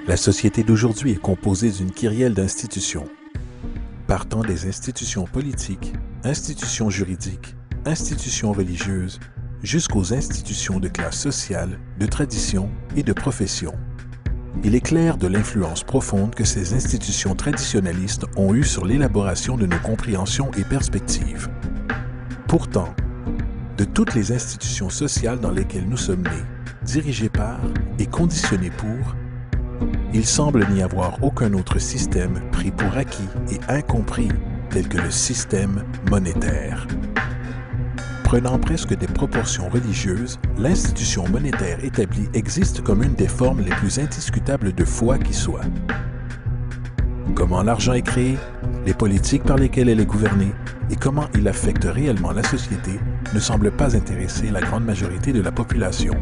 La société d'aujourd'hui est composée d'une kyrielle d'institutions, partant des institutions politiques, institutions juridiques, institutions religieuses, jusqu'aux institutions de classe sociale, de tradition et de profession. Il est clair de l'influence profonde que ces institutions traditionnalistes ont eue sur l'élaboration de nos compréhensions et perspectives. Pourtant, de toutes les institutions sociales dans lesquelles nous sommes nés, dirigées par et conditionnées pour, il semble n'y avoir aucun autre système pris pour acquis et incompris tel que le système monétaire. Prenant presque des proportions religieuses, l'institution monétaire établie existe comme une des formes les plus indiscutables de foi qui soit. Comment l'argent est créé, les politiques par lesquelles elle est gouvernée et comment il affecte réellement la société ne semblent pas intéresser la grande majorité de la population.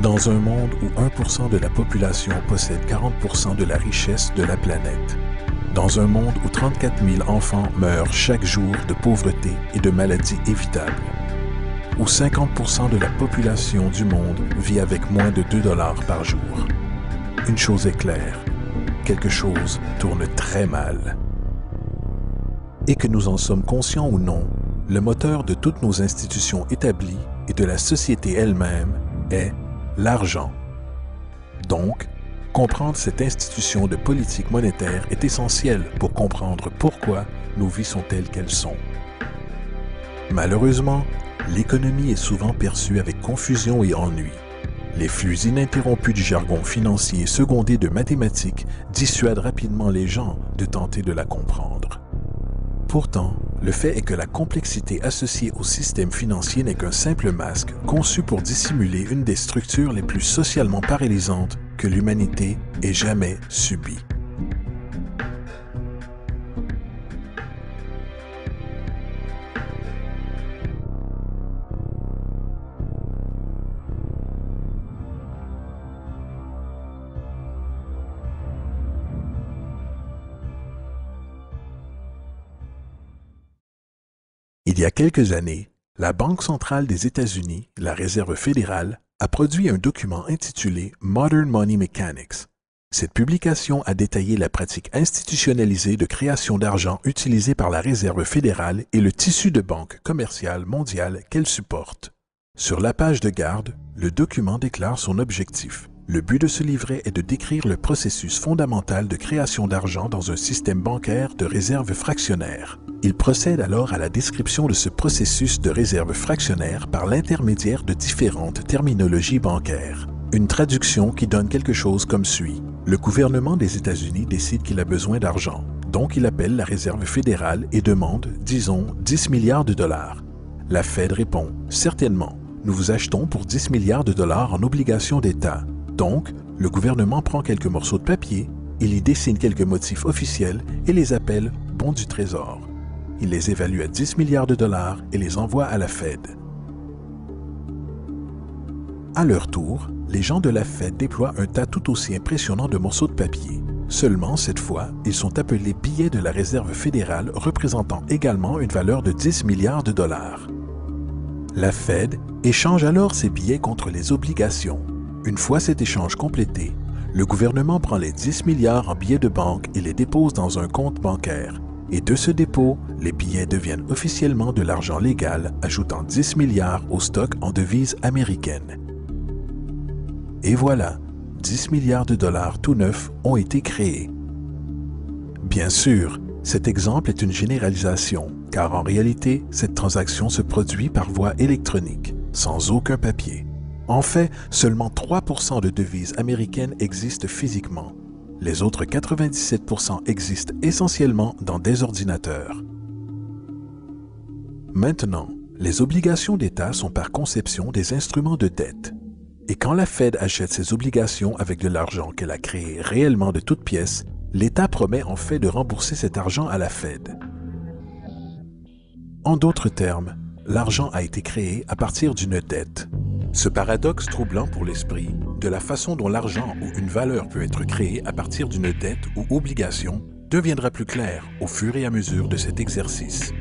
Dans un monde où 1% de la population possède 40% de la richesse de la planète, dans un monde où 34 000 enfants meurent chaque jour de pauvreté et de maladies évitables, où 50% de la population du monde vit avec moins de 2 $ par jour, une chose est claire, quelque chose tourne très mal. Et que nous en sommes conscients ou non, le moteur de toutes nos institutions établies et de la société elle-même est l'argent. Donc, comprendre cette institution de politique monétaire est essentiel pour comprendre pourquoi nos vies sont telles qu'elles sont. Malheureusement, l'économie est souvent perçue avec confusion et ennui. Les flux ininterrompus du jargon financier secondé de mathématiques dissuadent rapidement les gens de tenter de la comprendre. Pourtant, le fait est que la complexité associée au système financier n'est qu'un simple masque conçu pour dissimuler une des structures les plus socialement paralysantes que l'humanité ait jamais subies. Il y a quelques années, la Banque centrale des États-Unis, la Réserve fédérale, a produit un document intitulé Modern Money Mechanics. Cette publication a détaillé la pratique institutionnalisée de création d'argent utilisée par la Réserve fédérale et le tissu de banques commerciales mondiales qu'elle supporte. Sur la page de garde, le document déclare son objectif. Le but de ce livret est de décrire le processus fondamental de création d'argent dans un système bancaire de réserve fractionnaire. Il procède alors à la description de ce processus de réserve fractionnaire par l'intermédiaire de différentes terminologies bancaires. Une traduction qui donne quelque chose comme suit. Le gouvernement des États-Unis décide qu'il a besoin d'argent, donc il appelle la Réserve fédérale et demande, disons, 10 milliards de dollars. La Fed répond, certainement, nous vous achetons pour 10 milliards de dollars en obligations d'État. Donc, le gouvernement prend quelques morceaux de papier, il y dessine quelques motifs officiels et les appelle bons du trésor. Il les évalue à 10 milliards de dollars et les envoie à la Fed. À leur tour, les gens de la Fed déploient un tas tout aussi impressionnant de morceaux de papier. Seulement, cette fois, ils sont appelés billets de la Réserve fédérale représentant également une valeur de 10 milliards de dollars. La Fed échange alors ces billets contre les obligations. Une fois cet échange complété, le gouvernement prend les 10 milliards en billets de banque et les dépose dans un compte bancaire. Et de ce dépôt, les billets deviennent officiellement de l'argent légal, ajoutant 10 milliards au stock en devises américaines. Et voilà, 10 milliards de dollars tout neufs ont été créés. Bien sûr, cet exemple est une généralisation, car en réalité, cette transaction se produit par voie électronique, sans aucun papier. En fait, seulement 3% de devises américaines existent physiquement. Les autres 97% existent essentiellement dans des ordinateurs. Maintenant, les obligations d'État sont par conception des instruments de dette. Et quand la Fed achète ses obligations avec de l'argent qu'elle a créé réellement de toutes pièces, l'État promet en fait de rembourser cet argent à la Fed. En d'autres termes, l'argent a été créé à partir d'une dette. Ce paradoxe troublant pour l'esprit, de la façon dont l'argent ou une valeur peut être créée à partir d'une dette ou obligation, deviendra plus clair au fur et à mesure de cet exercice.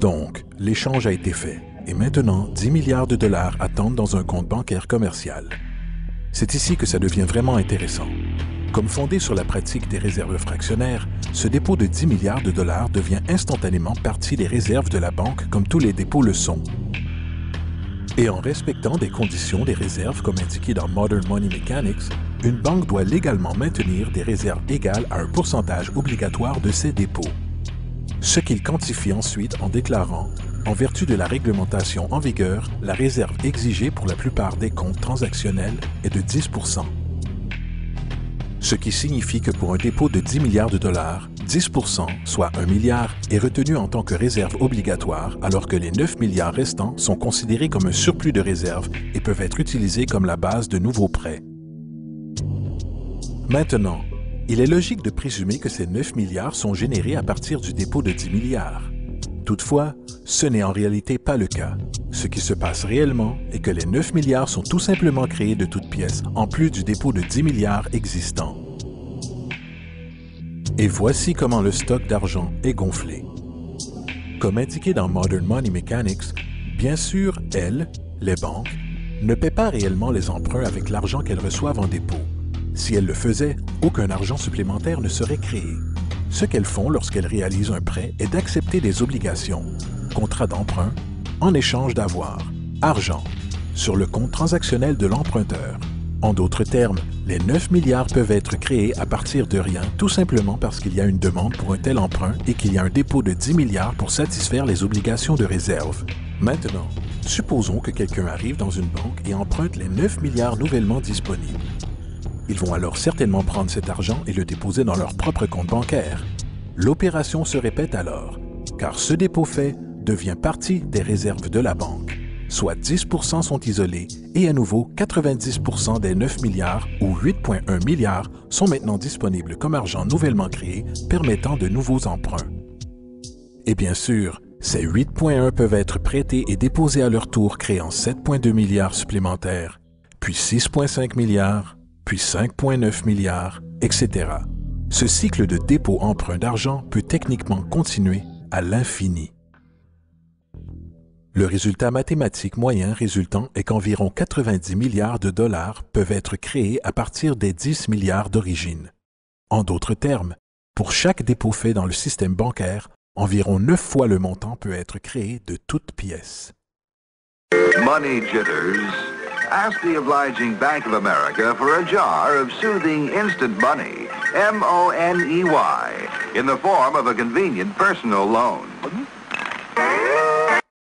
Donc, l'échange a été fait et maintenant 10 milliards de dollars attendent dans un compte bancaire commercial. C'est ici que ça devient vraiment intéressant. Comme fondé sur la pratique des réserves fractionnaires, ce dépôt de 10 milliards de dollars devient instantanément partie des réserves de la banque comme tous les dépôts le sont. Et en respectant des conditions des réserves comme indiqué dans Modern Money Mechanics, une banque doit légalement maintenir des réserves égales à un pourcentage obligatoire de ses dépôts. Ce qu'il quantifie ensuite en déclarant, en vertu de la réglementation en vigueur, la réserve exigée pour la plupart des comptes transactionnels est de 10 %. Ce qui signifie que pour un dépôt de 10 milliards de dollars, 10 %, soit 1 milliard, est retenu en tant que réserve obligatoire, alors que les 9 milliards restants sont considérés comme un surplus de réserve et peuvent être utilisés comme la base de nouveaux prêts. Maintenant, il est logique de présumer que ces 9 milliards sont générés à partir du dépôt de 10 milliards. Toutefois, ce n'est en réalité pas le cas. Ce qui se passe réellement est que les 9 milliards sont tout simplement créés de toutes pièces, en plus du dépôt de 10 milliards existant. Et voici comment le stock d'argent est gonflé. Comme indiqué dans Modern Money Mechanics, bien sûr, elles, les banques, ne paient pas réellement les emprunts avec l'argent qu'elles reçoivent en dépôt. Si elles le faisaient, aucun argent supplémentaire ne serait créé. Ce qu'elles font lorsqu'elles réalisent un prêt est d'accepter des obligations, contrats d'emprunt, en échange d'avoir, argent, sur le compte transactionnel de l'emprunteur. En d'autres termes, les 9 milliards peuvent être créés à partir de rien tout simplement parce qu'il y a une demande pour un tel emprunt et qu'il y a un dépôt de 10 milliards pour satisfaire les obligations de réserve. Maintenant, supposons que quelqu'un arrive dans une banque et emprunte les 9 milliards nouvellement disponibles. Ils vont alors certainement prendre cet argent et le déposer dans leur propre compte bancaire. L'opération se répète alors, car ce dépôt fait devient partie des réserves de la banque. Soit 10 % sont isolés et à nouveau 90 % des 9 milliards ou 8,1 milliards sont maintenant disponibles comme argent nouvellement créé permettant de nouveaux emprunts. Et bien sûr, ces 8,1 peuvent être prêtés et déposés à leur tour créant 7,2 milliards supplémentaires, puis 6,5 milliards, puis 5,9 milliards, etc. Ce cycle de dépôt-emprunt d'argent peut techniquement continuer à l'infini. Le résultat mathématique moyen résultant est qu'environ 90 milliards de dollars peuvent être créés à partir des 10 milliards d'origine. En d'autres termes, pour chaque dépôt fait dans le système bancaire, environ 9 fois le montant peut être créé de toutes pièces. Money jitters. Ask the obliging Bank of America for a jar of soothing instant money, M-O-N-E-Y, in the form of a convenient personal loan.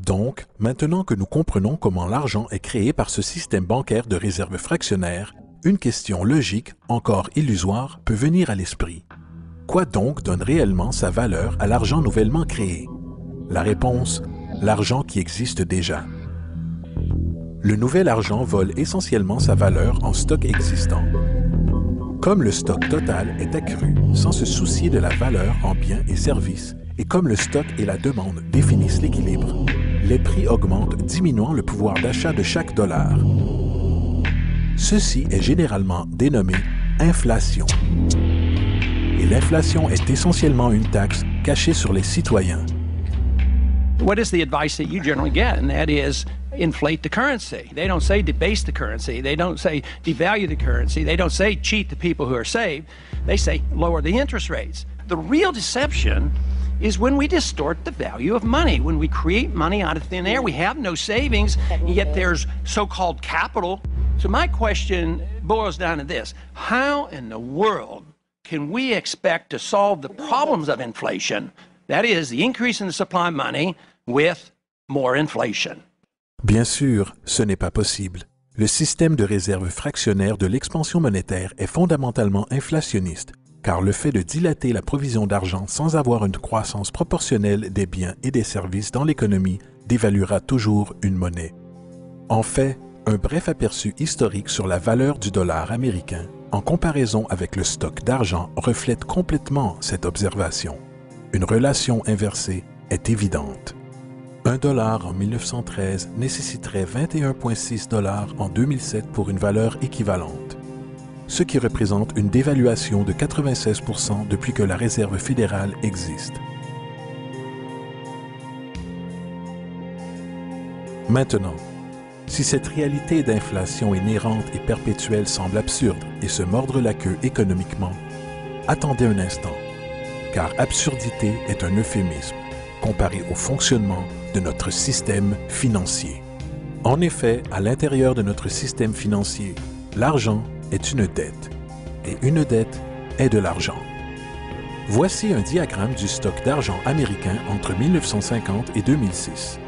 Donc, maintenant que nous comprenons comment l'argent est créé par ce système bancaire de réserve fractionnaire, une question logique, encore illusoire, peut venir à l'esprit. Quoi donc donne réellement sa valeur à l'argent nouvellement créé? La réponse, l'argent qui existe déjà. Le nouvel argent vole essentiellement sa valeur en stock existant. Comme le stock total est accru sans se soucier de la valeur en biens et services, et comme le stock et la demande définissent l'équilibre, les prix augmentent diminuant le pouvoir d'achat de chaque dollar. Ceci est généralement dénommé inflation. Et l'inflation est essentiellement une taxe cachée sur les citoyens. What is the advice that you generally get? And that is inflate the currency. They don't say debase the currency. They don't say devalue the currency. They don't say cheat the people who are saved. They say lower the interest rates. The real deception is when we distort the value of money. When we create money out of thin air, we have no savings, yet there's so-called capital. So my question boils down to this. How in the world can we expect to solve the problems of inflation, that is, the increase in the supply of money, with more inflation? Bien sûr, ce n'est pas possible. Le système de réserve fractionnaire de l'expansion monétaire est fondamentalement inflationniste, car le fait de dilater la provision d'argent sans avoir une croissance proportionnelle des biens et des services dans l'économie dévaluera toujours une monnaie. En fait, un bref aperçu historique sur la valeur du dollar américain en comparaison avec le stock d'argent reflète complètement cette observation. Une relation inversée est évidente. $1 en 1913 nécessiterait 21,6 $ en 2007 pour une valeur équivalente. ce qui représente une dévaluation de 96% depuis que la Réserve fédérale existe. Maintenant, si cette réalité d'inflation inhérente et perpétuelle semble absurde et se mordre la queue économiquement, attendez un instant, car absurdité est un euphémisme comparé au fonctionnement de notre système financier. En effet, à l'intérieur de notre système financier, l'argent est une dette, et une dette est de l'argent. Voici un diagramme du stock d'argent américain entre 1950 et 2006.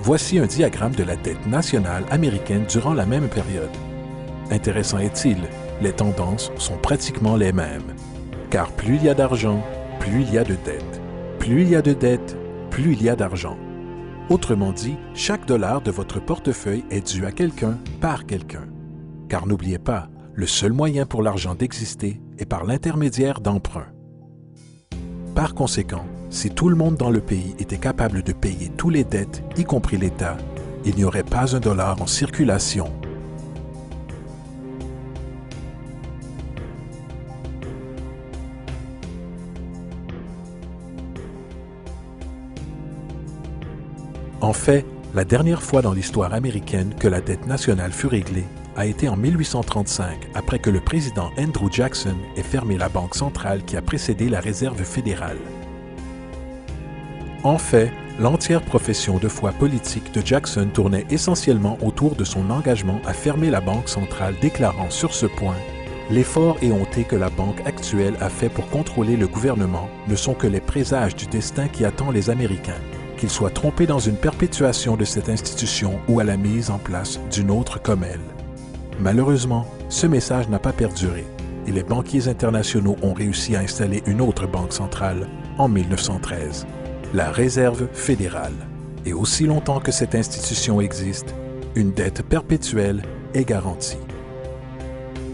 Voici un diagramme de la dette nationale américaine durant la même période. Intéressant est-il, les tendances sont pratiquement les mêmes. Car plus il y a d'argent, plus il y a de dettes. Plus il y a de dettes, plus il y a d'argent. Autrement dit, chaque dollar de votre portefeuille est dû à quelqu'un par quelqu'un. Car n'oubliez pas, le seul moyen pour l'argent d'exister est par l'intermédiaire d'emprunts. Par conséquent, si tout le monde dans le pays était capable de payer tous les dettes, y compris l'État, il n'y aurait pas un dollar en circulation. En fait, la dernière fois dans l'histoire américaine que la dette nationale fut réglée a été en 1835, après que le président Andrew Jackson ait fermé la banque centrale qui a précédé la Réserve fédérale. En fait, l'entière profession de foi politique de Jackson tournait essentiellement autour de son engagement à fermer la banque centrale, déclarant sur ce point « L'effort éhonté que la banque actuelle a fait pour contrôler le gouvernement ne sont que les présages du destin qui attend les Américains, qu'ils soient trompés dans une perpétuation de cette institution ou à la mise en place d'une autre comme elle. » Malheureusement, ce message n'a pas perduré et les banquiers internationaux ont réussi à installer une autre banque centrale en 1913. La Réserve fédérale. Et aussi longtemps que cette institution existe, une dette perpétuelle est garantie.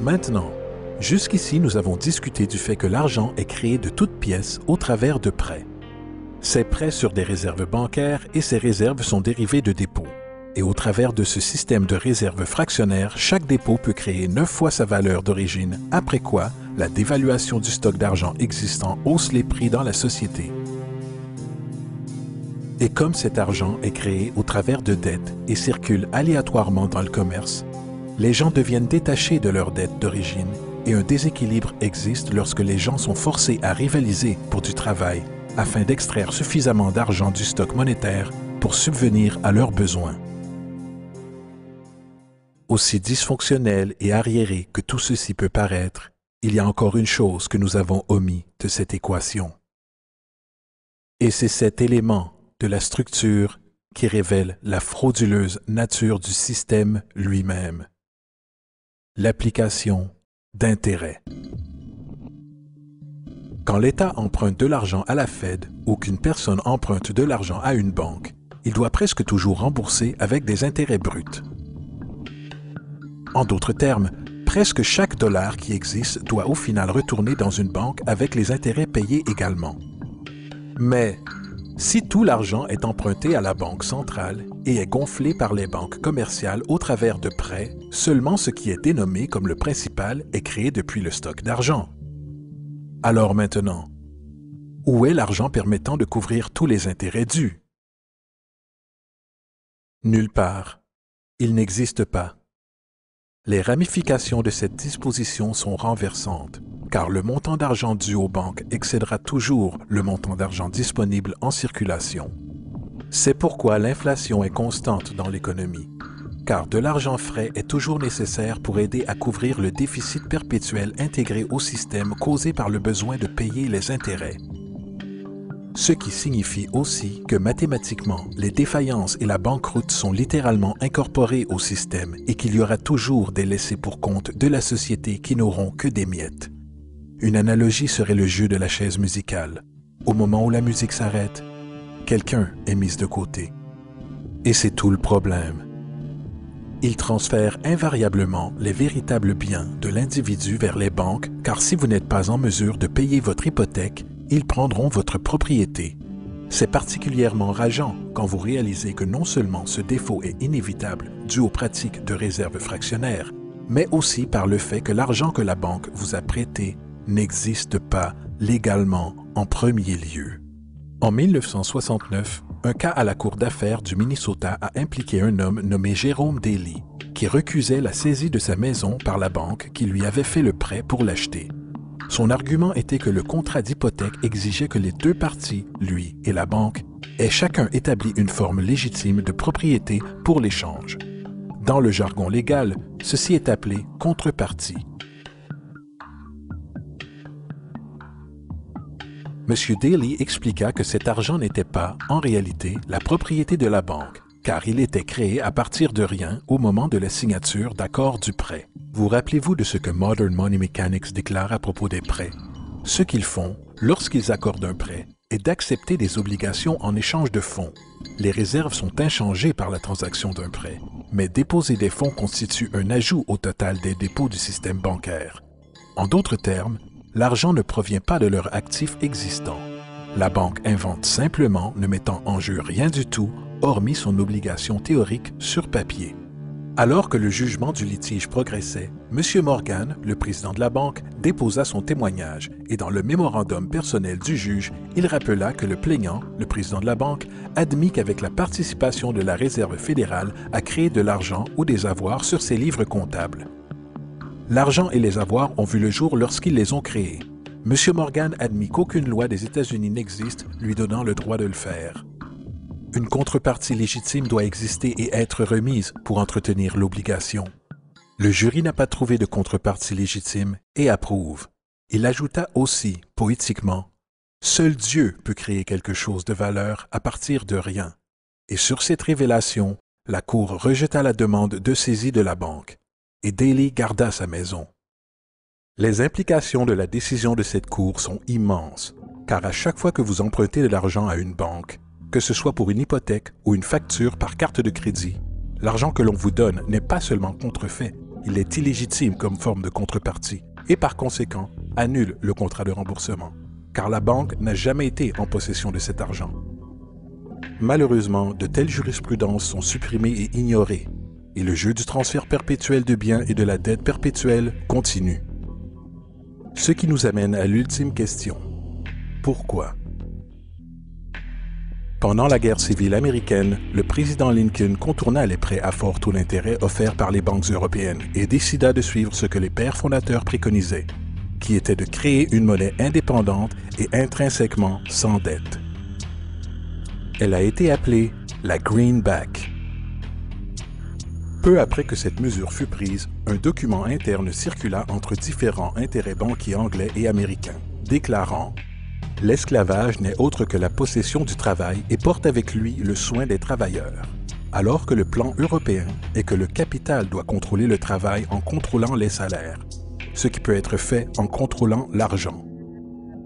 Maintenant, jusqu'ici, nous avons discuté du fait que l'argent est créé de toutes pièces au travers de prêts. Ces prêts sur des réserves bancaires et ces réserves sont dérivés de dépôts. Et au travers de ce système de réserves fractionnaires, chaque dépôt peut créer 9 fois sa valeur d'origine, après quoi la dévaluation du stock d'argent existant hausse les prix dans la société. Et comme cet argent est créé au travers de dettes et circule aléatoirement dans le commerce, les gens deviennent détachés de leurs dettes d'origine et un déséquilibre existe lorsque les gens sont forcés à rivaliser pour du travail afin d'extraire suffisamment d'argent du stock monétaire pour subvenir à leurs besoins. Aussi dysfonctionnel et arriéré que tout ceci peut paraître, il y a encore une chose que nous avons omis de cette équation. Et c'est cet élément de la structure qui révèle la frauduleuse nature du système lui-même. L'application d'intérêts. Quand l'État emprunte de l'argent à la Fed ou qu'une personne emprunte de l'argent à une banque, il doit presque toujours rembourser avec des intérêts bruts. En d'autres termes, presque chaque dollar qui existe doit au final retourner dans une banque avec les intérêts payés également. Mais si tout l'argent est emprunté à la banque centrale et est gonflé par les banques commerciales au travers de prêts, seulement ce qui est dénommé comme le principal est créé depuis le stock d'argent. Alors maintenant, où est l'argent permettant de couvrir tous les intérêts dus? Nulle part. Il n'existe pas. Les ramifications de cette disposition sont renversantes, car le montant d'argent dû aux banques excédera toujours le montant d'argent disponible en circulation. C'est pourquoi l'inflation est constante dans l'économie, car de l'argent frais est toujours nécessaire pour aider à couvrir le déficit perpétuel intégré au système causé par le besoin de payer les intérêts. Ce qui signifie aussi que mathématiquement, les défaillances et la banqueroute sont littéralement incorporées au système et qu'il y aura toujours des laissés pour compte de la société qui n'auront que des miettes. Une analogie serait le jeu de la chaise musicale. Au moment où la musique s'arrête, quelqu'un est mis de côté. Et c'est tout le problème. Ils transfèrent invariablement les véritables biens de l'individu vers les banques, car si vous n'êtes pas en mesure de payer votre hypothèque, ils prendront votre propriété. C'est particulièrement rageant quand vous réalisez que non seulement ce défaut est inévitable dû aux pratiques de réserve fractionnaire, mais aussi par le fait que l'argent que la banque vous a prêté n'existe pas légalement en premier lieu. En 1969, un cas à la Cour d'affaires du Minnesota a impliqué un homme nommé Jérôme Daly, qui recusait la saisie de sa maison par la banque qui lui avait fait le prêt pour l'acheter. Son argument était que le contrat d'hypothèque exigeait que les deux parties, lui et la banque, aient chacun établi une forme légitime de propriété pour l'échange. Dans le jargon légal, ceci est appelé contrepartie. M. Daly expliqua que cet argent n'était pas, en réalité, la propriété de la banque, car il était créé à partir de rien au moment de la signature d'accord du prêt. Vous rappelez-vous de ce que Modern Money Mechanics déclare à propos des prêts? Ce qu'ils font, lorsqu'ils accordent un prêt, est d'accepter des obligations en échange de fonds. Les réserves sont inchangées par la transaction d'un prêt, mais déposer des fonds constitue un ajout au total des dépôts du système bancaire. En d'autres termes, l'argent ne provient pas de leur actif existant. La banque invente simplement, ne mettant en jeu rien du tout, hormis son obligation théorique sur papier. Alors que le jugement du litige progressait, M. Morgan, le président de la banque, déposa son témoignage et dans le mémorandum personnel du juge, il rappela que le plaignant, le président de la banque, admit qu'avec la participation de la Réserve fédérale a créé de l'argent ou des avoirs sur ses livres comptables. L'argent et les avoirs ont vu le jour lorsqu'ils les ont créés. M. Morgan admit qu'aucune loi des États-Unis n'existe lui donnant le droit de le faire. Une contrepartie légitime doit exister et être remise pour entretenir l'obligation. Le jury n'a pas trouvé de contrepartie légitime et approuve. Il ajouta aussi, poétiquement, « Seul Dieu peut créer quelque chose de valeur à partir de rien. » Et sur cette révélation, la Cour rejeta la demande de saisie de la banque et Daly garda sa maison. Les implications de la décision de cette Cour sont immenses, car à chaque fois que vous empruntez de l'argent à une banque, que ce soit pour une hypothèque ou une facture par carte de crédit, l'argent que l'on vous donne n'est pas seulement contrefait, il est illégitime comme forme de contrepartie et par conséquent annule le contrat de remboursement, car la banque n'a jamais été en possession de cet argent. Malheureusement, de telles jurisprudences sont supprimées et ignorées, et le jeu du transfert perpétuel de biens et de la dette perpétuelle continue. Ce qui nous amène à l'ultime question. Pourquoi? Pendant la guerre civile américaine, le président Lincoln contourna les prêts à fort taux d'intérêt offerts par les banques européennes et décida de suivre ce que les pères fondateurs préconisaient, qui était de créer une monnaie indépendante et intrinsèquement sans dette. Elle a été appelée la Greenback. Peu après que cette mesure fut prise, un document interne circula entre différents intérêts banquiers anglais et américains, déclarant « L'esclavage n'est autre que la possession du travail et porte avec lui le soin des travailleurs, alors que le plan européen est que le capital doit contrôler le travail en contrôlant les salaires, ce qui peut être fait en contrôlant l'argent.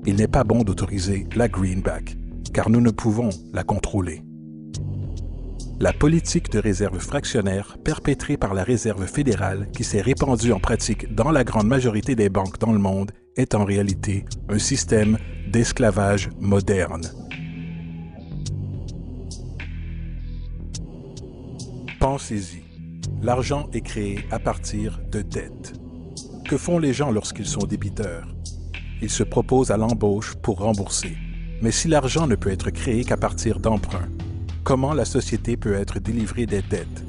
Il n'est pas bon d'autoriser la greenback, car nous ne pouvons la contrôler. » La politique de réserve fractionnaire perpétrée par la Réserve fédérale, qui s'est répandue en pratique dans la grande majorité des banques dans le monde, est en réalité un système d'esclavage moderne. Pensez-y. L'argent est créé à partir de dettes. Que font les gens lorsqu'ils sont débiteurs? Ils se proposent à l'embauche pour rembourser. Mais si l'argent ne peut être créé qu'à partir d'emprunts, comment la société peut être délivrée des dettes?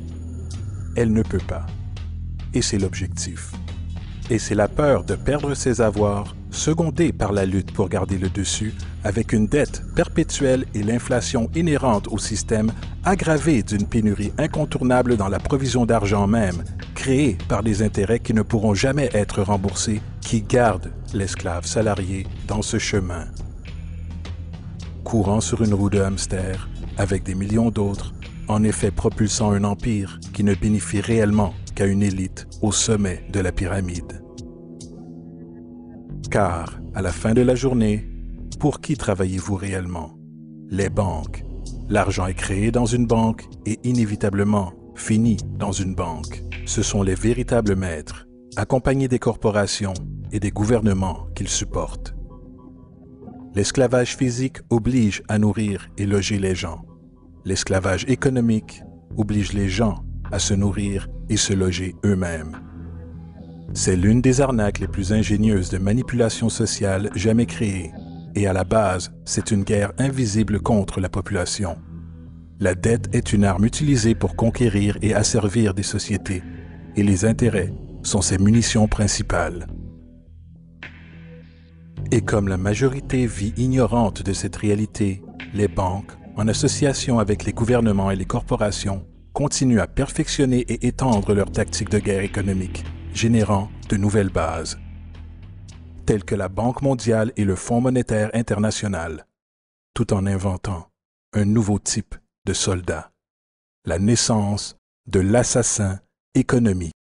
Elle ne peut pas. Et c'est l'objectif. Et c'est la peur de perdre ses avoirs, secondée par la lutte pour garder le dessus, avec une dette perpétuelle et l'inflation inhérente au système, aggravée d'une pénurie incontournable dans la provision d'argent même, créée par des intérêts qui ne pourront jamais être remboursés, qui gardent l'esclave salarié dans ce chemin. Courant sur une roue de hamster, avec des millions d'autres, en effet propulsant un empire qui ne bénéficie réellement qu'à une élite au sommet de la pyramide. Car, à la fin de la journée, pour qui travaillez-vous réellement? Les banques. L'argent est créé dans une banque et inévitablement finit dans une banque. Ce sont les véritables maîtres, accompagnés des corporations et des gouvernements qu'ils supportent. L'esclavage physique oblige à nourrir et loger les gens. L'esclavage économique oblige les gens à se nourrir et se loger eux-mêmes. C'est l'une des arnaques les plus ingénieuses de manipulation sociale jamais créées, et à la base, c'est une guerre invisible contre la population. La dette est une arme utilisée pour conquérir et asservir des sociétés, et les intérêts sont ses munitions principales. Et comme la majorité vit ignorante de cette réalité, les banques, en association avec les gouvernements et les corporations, continuent à perfectionner et étendre leurs tactiques de guerre économique, générant de nouvelles bases, telles que la Banque mondiale et le Fonds monétaire international, tout en inventant un nouveau type de soldat, la naissance de l'assassin économique.